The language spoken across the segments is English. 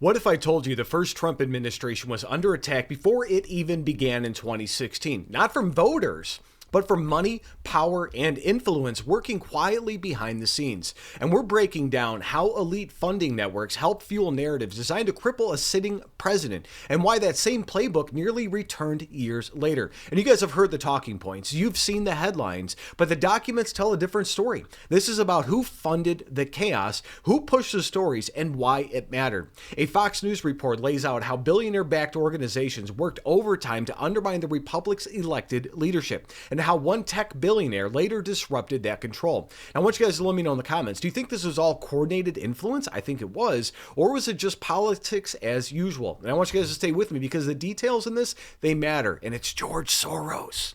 What if I told you the first Trump administration was under attack before it even began in 2016? Not from voters, but from money, power, and influence working quietly behind the scenes. And we're breaking down how elite funding networks help fuel narratives designed to cripple a sitting president, and why that same playbook nearly returned years later. And you guys have heard the talking points, you've seen the headlines, but the documents tell a different story. This is about who funded the chaos, who pushed the stories, and why it mattered. A Fox News report lays out how billionaire-backed organizations worked overtime to undermine the Republic's elected leadership, and how one tech billionaire later disrupted that control. Now, I want you guys to let me know in the comments, do you think this was all coordinated influence? I think it was. Or was it just politics as usual? And I want you guys to stay with me because the details in this, they matter. And it's George Soros.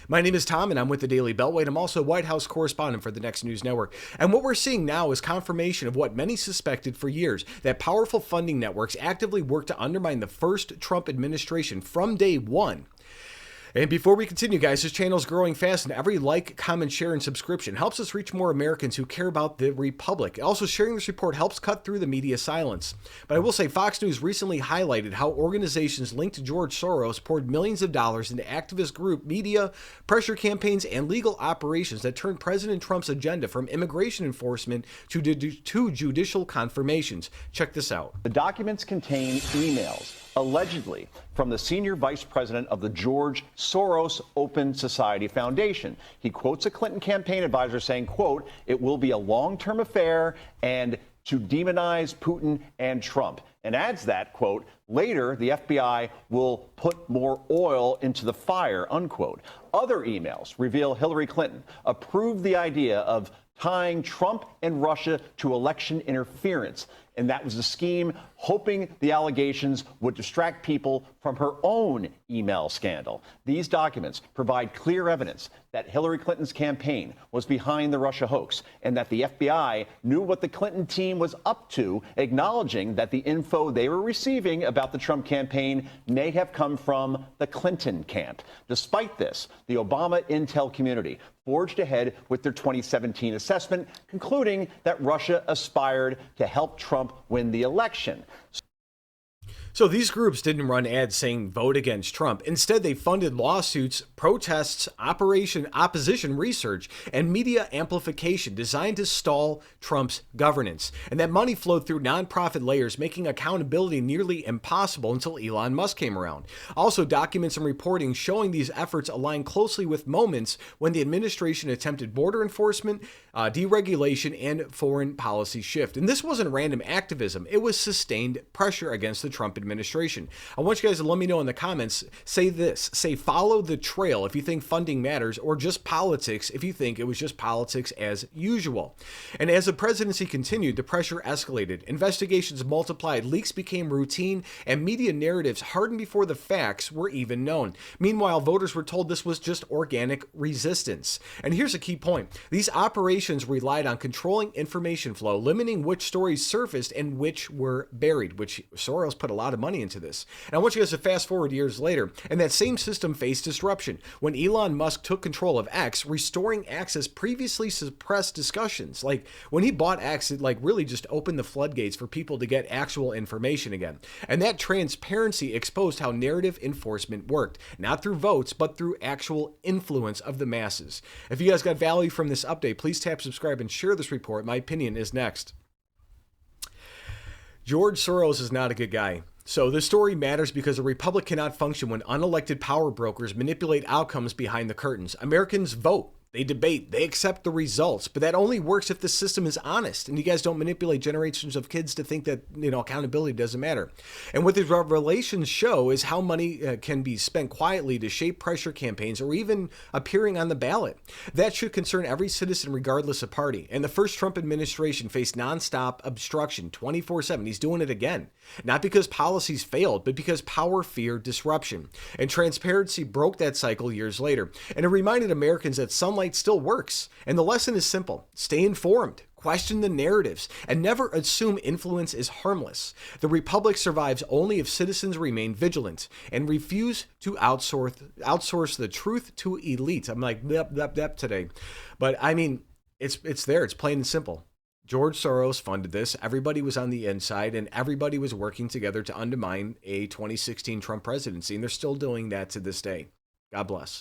My name is Tom, and I'm with the Daily Beltway. I'm also a White House correspondent for the Next News Network. And what we're seeing now is confirmation of what many suspected for years, that powerful funding networks actively worked to undermine the first Trump administration from day one. And before we continue, guys, this channel is growing fast, and every like, comment, share, and subscription helps us reach more Americans who care about the Republic. Also, sharing this report helps cut through the media silence. But I will say, Fox News recently highlighted how organizations linked to George Soros poured millions of dollars into activist group media, pressure campaigns, and legal operations that turned President Trump's agenda from immigration enforcement to judicial confirmations. Check this out. The documents contain emails, allegedly, from the senior vice president of the George Soros Open Society Foundation. He quotes a Clinton campaign advisor saying, quote, "It will be a long-term affair," and to demonize Putin and Trump, and adds that, quote, "Later, the FBI will put more oil into the fire," unquote. Other emails reveal Hillary Clinton approved the idea of tying Trump and Russia to election interference. And that was a scheme, hoping the allegations would distract people from her own email scandal. These documents provide clear evidence that Hillary Clinton's campaign was behind the Russia hoax, and that the FBI knew what the Clinton team was up to, acknowledging that the info they were receiving about the Trump campaign may have come from the Clinton camp. Despite this, the Obama intel community forged ahead with their 2017 assessment, concluding that Russia aspired to help Trump win the election. So these groups didn't run ads saying vote against Trump. Instead, they funded lawsuits, protests, opposition research, and media amplification designed to stall Trump's governance. And that money flowed through nonprofit layers, making accountability nearly impossible until Elon Musk came around. Also, documents and reporting showing these efforts align closely with moments when the administration attempted border enforcement, deregulation, and foreign policy shift. And this wasn't random activism. It was sustained pressure against the Trump administration. I want you guys to let me know in the comments. Say this. Say follow the trail if you think funding matters, or just politics if you think it was just politics as usual. And as the presidency continued, the pressure escalated. Investigations multiplied, leaks became routine, and media narratives hardened before the facts were even known. Meanwhile, voters were told this was just organic resistance. And here's a key point. These operations relied on controlling information flow, limiting which stories surfaced and which were buried, which Soros put a lot of money into this. And I want you guys to fast forward years later, and that same system faced disruption when Elon Musk took control of X, restoring access previously suppressed discussions. Like when he bought X, it really just opened the floodgates for people to get actual information again. And that transparency exposed how narrative enforcement worked, not through votes, but through actual influence of the masses. If you guys got value from this update, please tap subscribe and share this report. My opinion is next. George Soros is not a good guy. So this story matters because a republic cannot function when unelected power brokers manipulate outcomes behind the curtains. Americans vote. They debate, they accept the results, but that only works if the system is honest and you guys don't manipulate generations of kids to think that, accountability doesn't matter. And what these revelations show is how money can be spent quietly to shape pressure campaigns or even appearing on the ballot. That should concern every citizen regardless of party. And the first Trump administration faced nonstop obstruction 24/7. He's doing it again. Not because policies failed, but because power feared disruption. And transparency broke that cycle years later. And it reminded Americans that sunlight still works. And the lesson is simple. Stay informed. Question the narratives, and never assume influence is harmless. The republic survives only if citizens remain vigilant and refuse to outsource the truth to elites. I'm like, yep, today. But I mean, it's there. It's plain and simple. George Soros funded this. Everybody was on the inside, and everybody was working together to undermine a 2016 Trump presidency, and they're still doing that to this day. God bless.